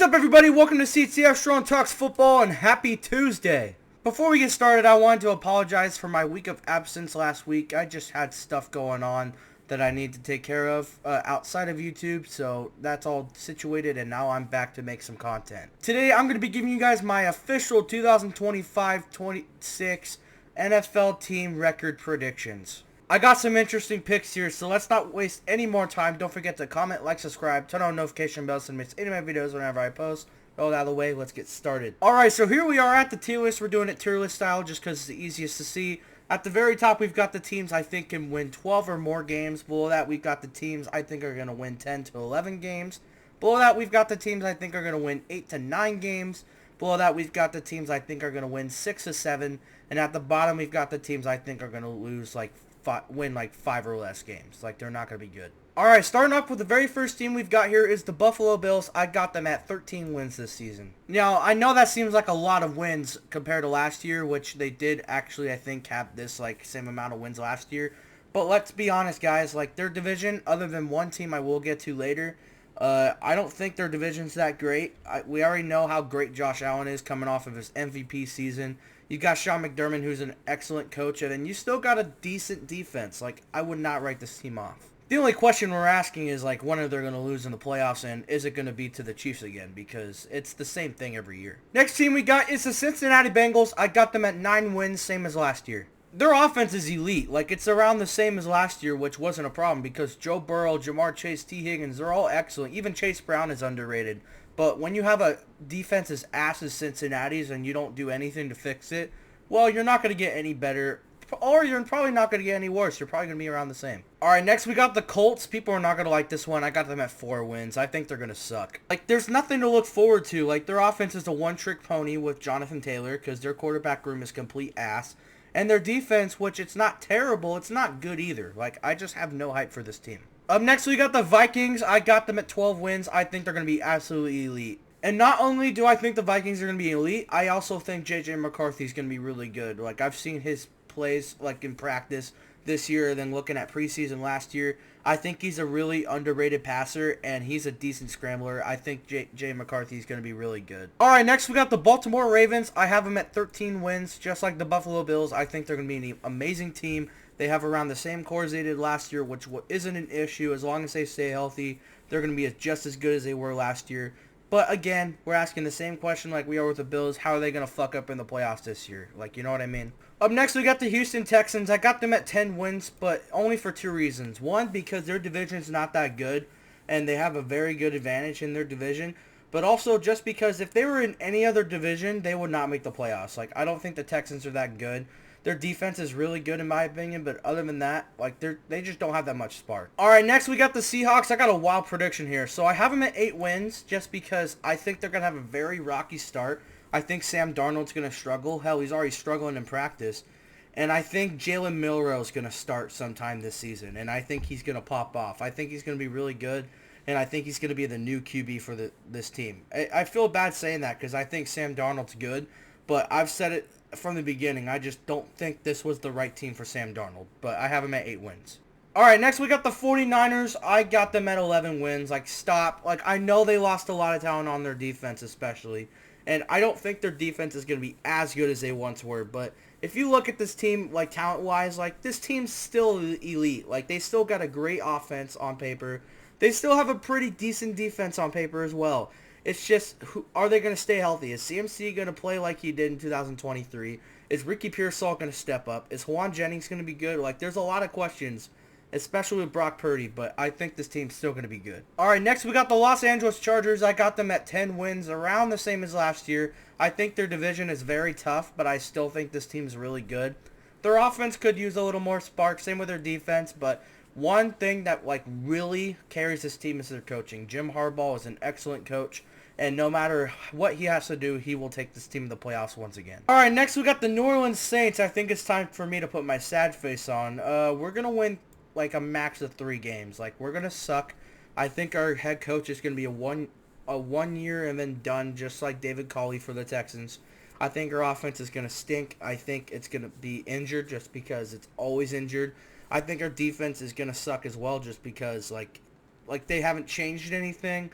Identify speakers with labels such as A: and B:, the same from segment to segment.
A: up, everybody? Welcome to CTF Strong Talks Football, and happy Tuesday. Before we get started, I wanted to apologize for my week of absence last week. I just had stuff going on that I need to take care of outside of YouTube, so that's all situated, and now I'm back to make some content. Today, I'm going to be giving you guys my official 2025-26 NFL team record predictions. I got some interesting picks here, so let's not waste any more time. Don't forget to comment, like, subscribe, turn on notification bells to miss any of my videos whenever I post. All out of the way, let's get started. Alright, so here we are at the tier list. We're doing it tier list style just because it's the easiest to see. At the very top, we've got the teams I think can win 12 or more games. Below that, we've got the teams I think are going to win 10 to 11 games. Below that, we've got the teams I think are going to win 8 to 9 games. Below that, we've got the teams I think are going to win 6 to 7. And at the bottom, we've got the teams I think are going to lose win 5 or less games. They're not going to be good. Alright, starting off with the very first team we've got here is the Buffalo Bills. I got them at 13 wins this season. Now, I know that seems like a lot of wins compared to last year, which they did actually, I think, have this same amount of wins last year. But let's be honest, guys, their division, other than one team I will get to later, I don't think their division's that great. We already know how great Josh Allen is coming off of his MVP season. You got Sean McDermott, who's an excellent coach, and then you still got a decent defense. I would not write this team off. The only question we're asking is, when are they going to lose in the playoffs, and is it going to be to the Chiefs again? Because it's the same thing every year. Next team we got is the Cincinnati Bengals. I got them at 9 wins, same as last year. Their offense is elite. It's around the same as last year, which wasn't a problem because Joe Burrow, Jamar Chase, T. Higgins, they're all excellent. Even Chase Brown is underrated. But when you have a defense as ass as Cincinnati's and you don't do anything to fix it, well, you're not going to get any better, or you're probably not going to get any worse. You're probably going to be around the same. All right, next we got the Colts. People are not going to like this one. I got them at 4 wins. I think they're going to suck. There's nothing to look forward to. Their offense is a one-trick pony with Jonathan Taylor because their quarterback room is complete ass. And their defense, which it's not terrible, it's not good either. I just have no hype for this team. Up next, we got the Vikings. I got them at 12 wins. I think they're going to be absolutely elite. And not only do I think the Vikings are going to be elite, I also think J.J. McCarthy is going to be really good. I've seen his plays, in practice this year, then looking at preseason last year. I think he's a really underrated passer, and he's a decent scrambler. I think J.J. McCarthy is going to be really good. All right, next we got the Baltimore Ravens. I have them at 13 wins, just like the Buffalo Bills. I think they're going to be an amazing team. They have around the same cores they did last year, which isn't an issue. As long as they stay healthy, they're going to be just as good as they were last year. But again, we're asking the same question like we are with the Bills. How are they going to fuck up in the playoffs this year? You know what I mean? Up next, we got the Houston Texans. I got them at 10 wins, but only for 2 reasons. One, because their division is not that good, and they have a very good advantage in their division. But also just because if they were in any other division, they would not make the playoffs. I don't think the Texans are that good. Their defense is really good in my opinion, but other than that, they just don't have that much spark. All right, next we got the Seahawks. I got a wild prediction here. So I have them at 8 wins just because I think they're going to have a very rocky start. I think Sam Darnold's going to struggle. Hell, he's already struggling in practice. And I think Jalen Milroe is going to start sometime this season, and I think he's going to pop off. I think he's going to be really good, and I think he's going to be the new QB for this team. I feel bad saying that because I think Sam Darnold's good, but I've said it from the beginning. I just don't think this was the right team for Sam Darnold, but I have him at 8 wins. All right, next we got the 49ers. I got them at 11 wins. Stop. I know they lost a lot of talent on their defense especially, and I don't think their defense is going to be as good as they once were, but if you look at this team, talent-wise, this team's still elite. They still got a great offense on paper. They still have a pretty decent defense on paper as well. It's just, are they going to stay healthy? Is CMC going to play like he did in 2023? Is Ricky Pearsall going to step up? Is Juwan Jennings going to be good? There's a lot of questions, especially with Brock Purdy, but I think this team's still going to be good. All right, next we got the Los Angeles Chargers. I got them at 10 wins, around the same as last year. I think their division is very tough, but I still think this team's really good. Their offense could use a little more spark, same with their defense, but one thing that really carries this team is their coaching. Jim Harbaugh is an excellent coach, and no matter what he has to do, he will take this team to the playoffs once again. All right, next we got the New Orleans Saints. I think it's time for me to put my sad face on. We're going to win a max of 3 games. We're going to suck. I think our head coach is going to be a one year and then done, just like David Culley for the Texans. I think our offense is going to stink. I think it's going to be injured just because it's always injured. I think our defense is going to suck as well just because, they haven't changed anything.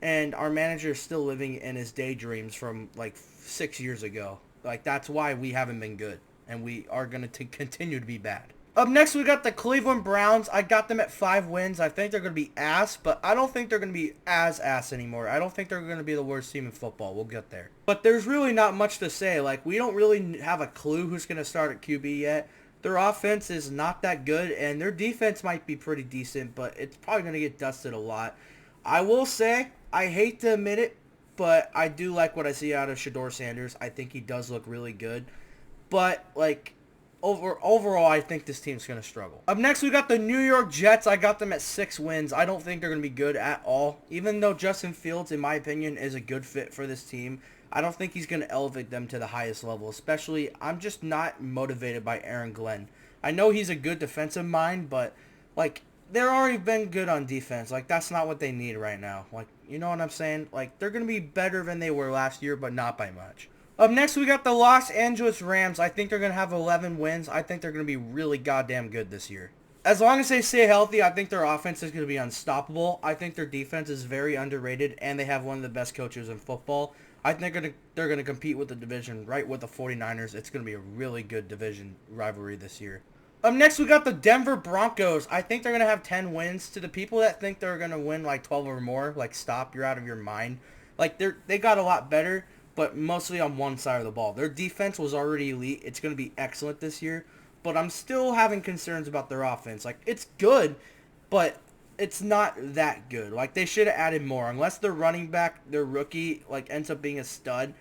A: and our manager is still living in his daydreams from like 6 years ago. Like, that's why we haven't been good, and we are going to continue to be bad. Up next, we got the Cleveland Browns. I got them at 5 wins. I think they're going to be ass, but I don't think they're going to be as ass anymore. I don't think they're going to be the worst team in football. We'll get there. But there's really not much to say. Like, we don't really have a clue who's going to start at QB yet. Their offense is not that good, and their defense might be pretty decent, but it's probably going to get dusted a lot. I will say, I hate to admit it, but I do like what I see out of Shedeur Sanders. I think he does look really good. But, like, overall, I think this team's going to struggle. Up next, we got the New York Jets. I got them at 6 wins. I don't think they're going to be good at all. Even though Justin Fields, in my opinion, is a good fit for this team, I don't think he's going to elevate them to the highest level. Especially, I'm just not motivated by Aaron Glenn. I know he's a good defensive mind, but, like, they're already been good on defense. Like, that's not what they need right now. Like, you know what I'm saying? Like, they're going to be better than they were last year, but not by much. Up next, we got the Los Angeles Rams. I think they're going to have 11 wins. I think they're going to be really goddamn good this year. As long as they stay healthy, I think their offense is going to be unstoppable. I think their defense is very underrated, and they have one of the best coaches in football. I think they're going to compete with the division right with the 49ers. It's going to be a really good division rivalry this year. Up next, we got the Denver Broncos. I think they're going to have 10 wins. To the people that think they're going to win like 12 or more, like, stop, you're out of your mind. Like, they got a lot better, but mostly on one side of the ball. Their defense was already elite. It's going to be excellent this year, but I'm still having concerns about their offense. Like, it's good, but it's not that good. Like, they should have added more. Unless their running back, their rookie, like, ends up being a stud,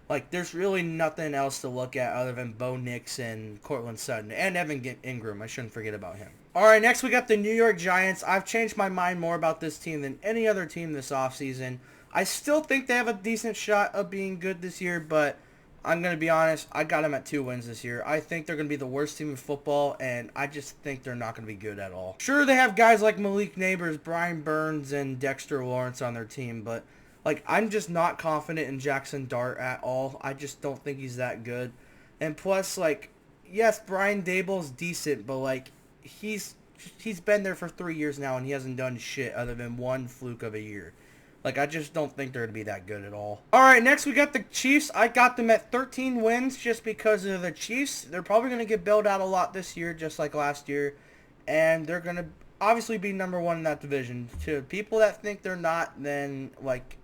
A: like, there's really nothing else to look at other than Bo Nix and Cortland Sutton. And Evan Ingram. I shouldn't forget about him. Alright, next we got the New York Giants. I've changed my mind more about this team than any other team this offseason. I still think they have a decent shot of being good this year, but I'm going to be honest, I got them at 2 wins this year. I think they're going to be the worst team in football, and I just think they're not going to be good at all. Sure, they have guys like Malik Neighbors, Brian Burns, and Dexter Lawrence on their team, but like, I'm just not confident in Jackson Dart at all. I just don't think he's that good. And plus, like, yes, Brian Daboll's decent, but like, he's been there for 3 years now, and he hasn't done shit other than one fluke of a year. Like, I just don't think they're going to be that good at all. Alright, next we got the Chiefs. I got them at 13 wins just because of the Chiefs. They're probably going to get bailed out a lot this year, just like last year. And they're going to obviously be number 1 in that division. To people that think they're not, then, like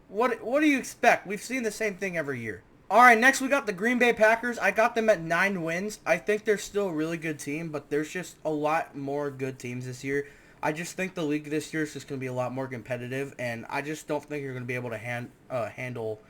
A: what do you expect? We've seen the same thing every year. Alright, next we got the Green Bay Packers. I got them at 9 wins. I think they're still a really good team, but there's just a lot more good teams this year. I just think the league this year is just going to be a lot more competitive, and I just don't think you're going to be able to handle,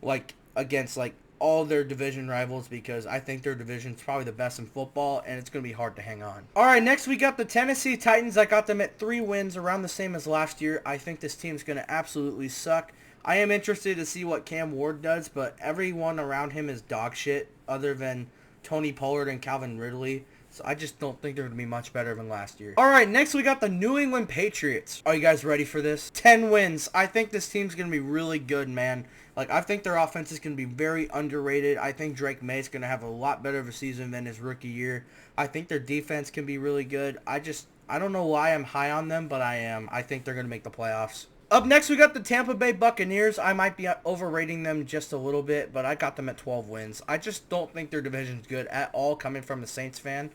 A: like, against, like, all their division rivals, because I think their division is probably the best in football, and it's going to be hard to hang on. Alright, next we got the Tennessee Titans. I got them at 3 wins, around the same as last year. I think this team's going to absolutely suck. I am interested to see what Cam Ward does, but everyone around him is dog shit, other than Tony Pollard and Calvin Ridley. So I just don't think they're going to be much better than last year. Alright, next we got the New England Patriots. Are you guys ready for this? 10 wins. I think this team's going to be really good, man. Like, I think their offense is going to be very underrated. I think Drake May's going to have a lot better of a season than his rookie year. I think their defense can be really good. I don't know why I'm high on them, but I am. I think they're going to make the playoffs. Up next, we got the Tampa Bay Buccaneers. I might be overrating them just a little bit, but I got them at 12 wins. I just don't think their division's good at all, coming from a Saints fan.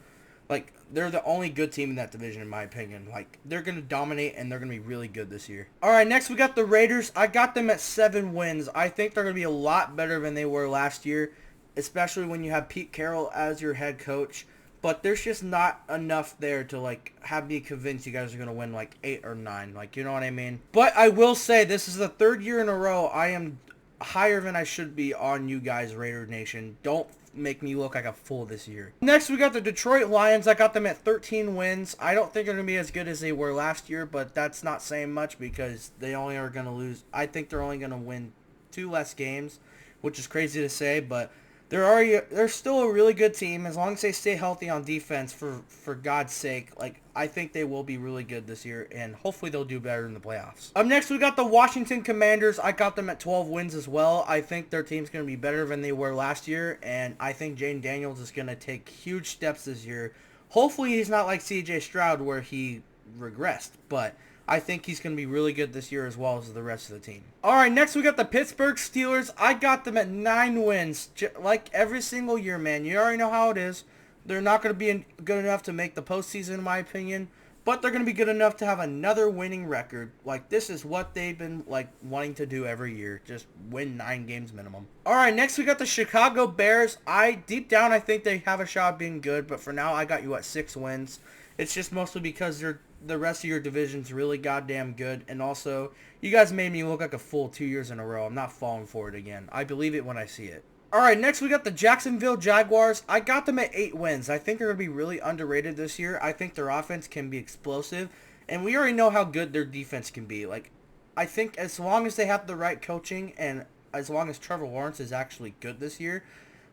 A: Like, they're the only good team in that division, in my opinion. Like, they're going to dominate, and they're going to be really good this year. Alright, next we got the Raiders. I got them at 7 wins. I think they're going to be a lot better than they were last year, especially when you have Pete Carroll as your head coach. But there's just not enough there to, like, have me convinced you guys are going to win, like, 8 or 9. Like, you know what I mean? But I will say, this is the 3rd year in a row I am higher than I should be on you guys, Raider Nation. Don't make me look like a fool this year. Next, we got the Detroit Lions. I got them at 13 wins. I don't think they're going to be as good as they were last year, but that's not saying much because they only are going to lose. I think they're only going to win 2 less games, which is crazy to say, but they're still a really good team as long as they stay healthy on defense. For God's sake, like, I think they will be really good this year, and hopefully they'll do better in the playoffs. Up next, we got the Washington Commanders. I got them at 12 wins as well. I think their team's going to be better than they were last year, and I think Jane Daniels is going to take huge steps this year. Hopefully he's not like C.J. Stroud where he regressed, but I think he's going to be really good this year as well as the rest of the team. Alright, next we got the Pittsburgh Steelers. I got them at 9 wins. Like every single year, man. You already know how it is. They're not going to be good enough to make the postseason, in my opinion. But they're going to be good enough to have another winning record. Like, this is what they've been, like, wanting to do every year. Just win 9 games minimum. Alright, next we got the Chicago Bears. Deep down, I think they have a shot of being good. But for now, I got you at 6 wins. It's just mostly because the rest of your division's really goddamn good. And also, you guys made me look like a fool 2 years in a row. I'm not falling for it again. I believe it when I see it. Alright, next we got the Jacksonville Jaguars. I got them at 8 wins. I think they're going to be really underrated this year. I think their offense can be explosive. And we already know how good their defense can be. Like, I think as long as they have the right coaching and as long as Trevor Lawrence is actually good this year,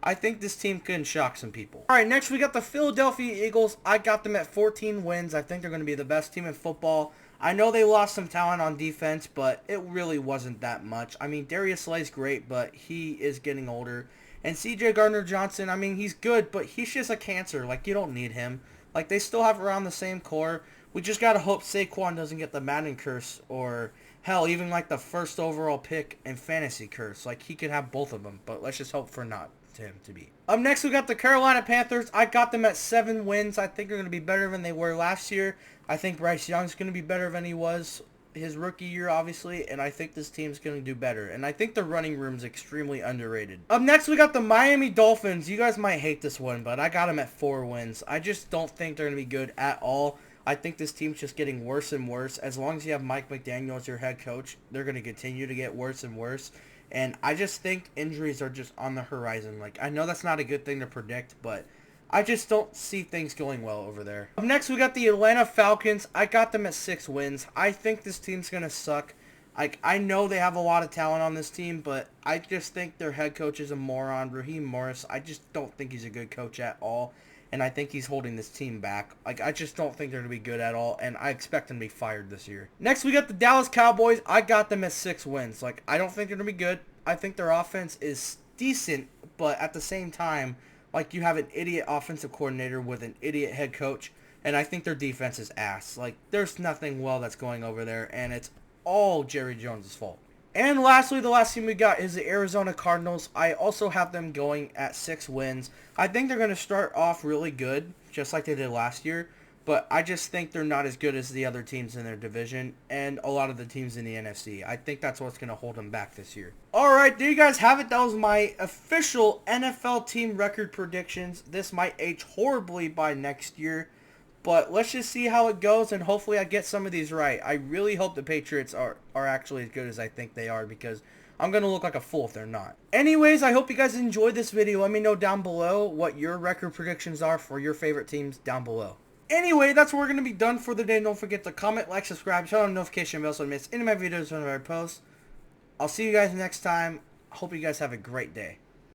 A: I think this team can shock some people. Alright, next we got the Philadelphia Eagles. I got them at 14 wins. I think they're going to be the best team in football. I know they lost some talent on defense, but it really wasn't that much. I mean, Darius Slay's great, but he is getting older. And CJ Gardner-Johnson, I mean, he's good, but he's just a cancer. Like, you don't need him. Like, they still have around the same core. We just got to hope Saquon doesn't get the Madden curse or, hell, even like the first overall pick and fantasy curse. Like, he could have both of them, but let's just hope for not him to be. Up next, we got the Carolina Panthers. I got them at 7 wins. I think they're going to be better than they were last year. I think Bryce Young's going to be better than he was his rookie year, obviously, and I think this team's going to do better. And I think the running room's extremely underrated. Up next, we got the Miami Dolphins. You guys might hate this one, but I got them at 4 wins. I just don't think they're going to be good at all. I think this team's just getting worse and worse. As long as you have Mike McDaniel as your head coach, they're going to continue to get worse and worse. And I just think injuries are just on the horizon. Like, I know that's not a good thing to predict, but I just don't see things going well over there. Up next, we got the Atlanta Falcons. I got them at 6 wins. I think this team's going to suck. Like, I know they have a lot of talent on this team, but I just think their head coach is a moron. Raheem Morris, I just don't think he's a good coach at all. And I think he's holding this team back. Like, I just don't think they're going to be good at all, and I expect them to be fired this year. Next, we got the Dallas Cowboys. I got them at 6 wins. Like, I don't think they're going to be good. I think their offense is decent, but at the same time, like, you have an idiot offensive coordinator with an idiot head coach, and I think their defense is ass. Like, there's nothing well that's going over there, and it's all Jerry Jones' fault. And lastly, the last team we got is the Arizona Cardinals. I also have them going at 6 wins. I think they're going to start off really good, just like they did last year. But I just think they're not as good as the other teams in their division and a lot of the teams in the NFC. I think that's what's going to hold them back this year. Alright, there you guys have it. That was my official NFL team record predictions. This might age horribly by next year. But let's just see how it goes, and hopefully I get some of these right. I really hope the Patriots are actually as good as I think they are, because I'm going to look like a fool if they're not. Anyways, I hope you guys enjoyed this video. Let me know down below what your record predictions are for your favorite teams down below. Anyway, that's where we're going to be done for the day. Don't forget to comment, like, subscribe, turn on notification bell so you don't miss any of my videos whenever I post. I'll see you guys next time. Hope you guys have a great day.